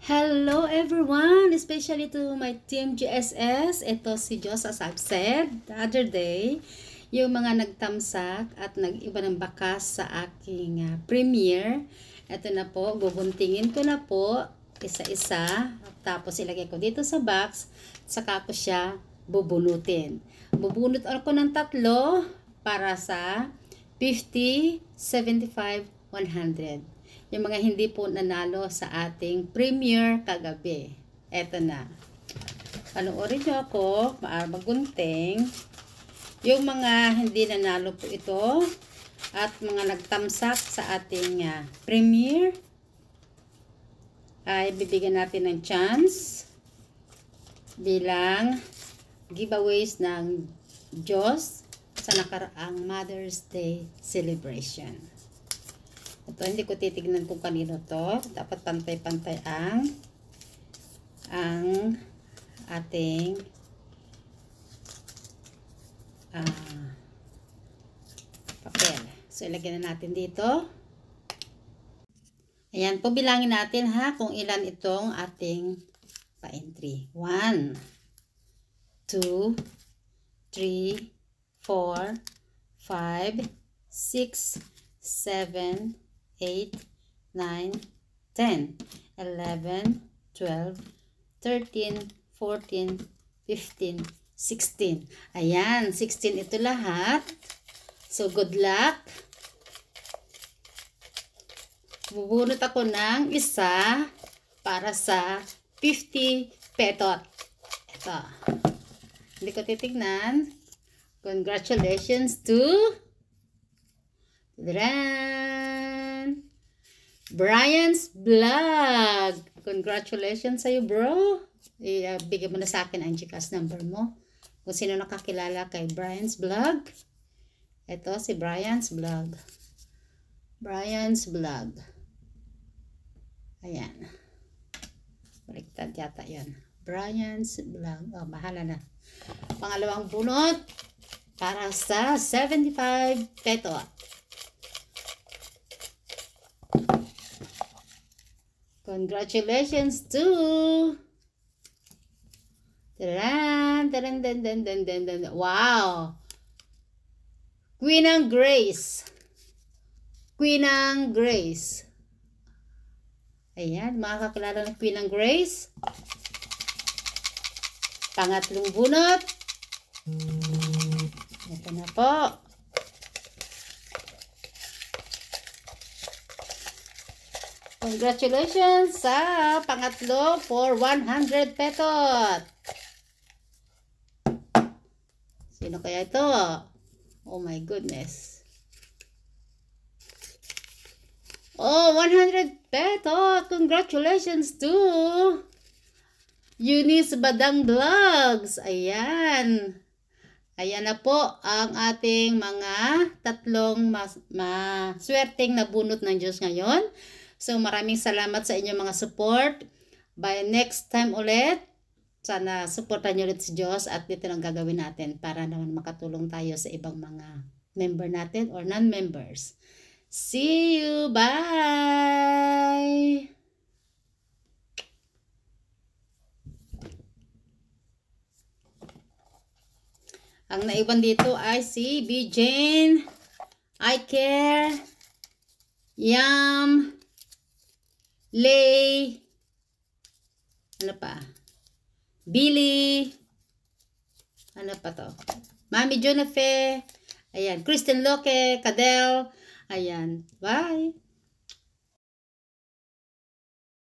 Hello everyone, especially to my team GSS. Ito si Jos, as I've said the other day, yung mga nagtamsak at nag-iba ng bakas sa aking premiere. Ito na po, guguntingin ko na po isa-isa. Tapos ilagay ko dito sa box, saka ko siya bubunutin. Bubunot ako ng 3 para sa 50, 75, 100. Yung mga hindi po nanalo sa ating premiere kagabi. Eto na. Panoorin nyo ako, magunting. Yung mga hindi nanalo po ito at mga nagtamsak sa ating premiere ay bibigyan natin ng chance bilang giveaways ng Diyos sa nakaraang Mother's Day celebration. Ito, hindi ko titignan kung kanino to. Dapat pantay-pantay ang ating papel. So, ilagyan na natin dito. Ayan po, bilangin natin ha kung ilan itong ating pa-entry. 1, 2, 3, 4, 5, 6, 7, 8, 9, 10, 11, 12, 13, 14, 15, 16. Ayan, 16 ito lahat. So, good luck. Bubunot ako ng isa para sa 50 petot. Ito. Hindi ko titignan. Congratulations to Brian's Vlog. Congratulations sa'yo, bro. Bigyan mo na sa akin ang GCash number mo. Kung sino nakakilala kay Brian's Vlog. Ito si Brian's Vlog. Brian's Vlog. Ayan. Baliktad yata yan. Brian's Vlog. Oh, bahala na. Pangalawang bunot para sa 75 petot. Congratulations to wow, Queen ng Grace. Queen ng Grace. Ayan, makakakilala ng Queen ng Grace. Pangatlong bunot. Ito na po. Congratulations sa pangatlo for 100 petot. Sino kaya ito? Oh my goodness. Oh, 100 petot. Congratulations to Eunice Badang Vlogs. Ayan. Ayan na po ang ating mga tatlong maswerteng nabunot ng Diyos ngayon. So, maraming salamat sa inyong mga support. By next time ulit, sana supportan nyo ulit si Diyos at dito lang gagawin natin para naman makatulong tayo sa ibang mga member natin or non-members. See you! Bye! Ang naiwan dito ay si B. Jane, I Care, Yam, Lay, ano pa? Billy, ano pa to? Mami Jonafe, ayan, Kristen Loke, Cadel, ayan, bye!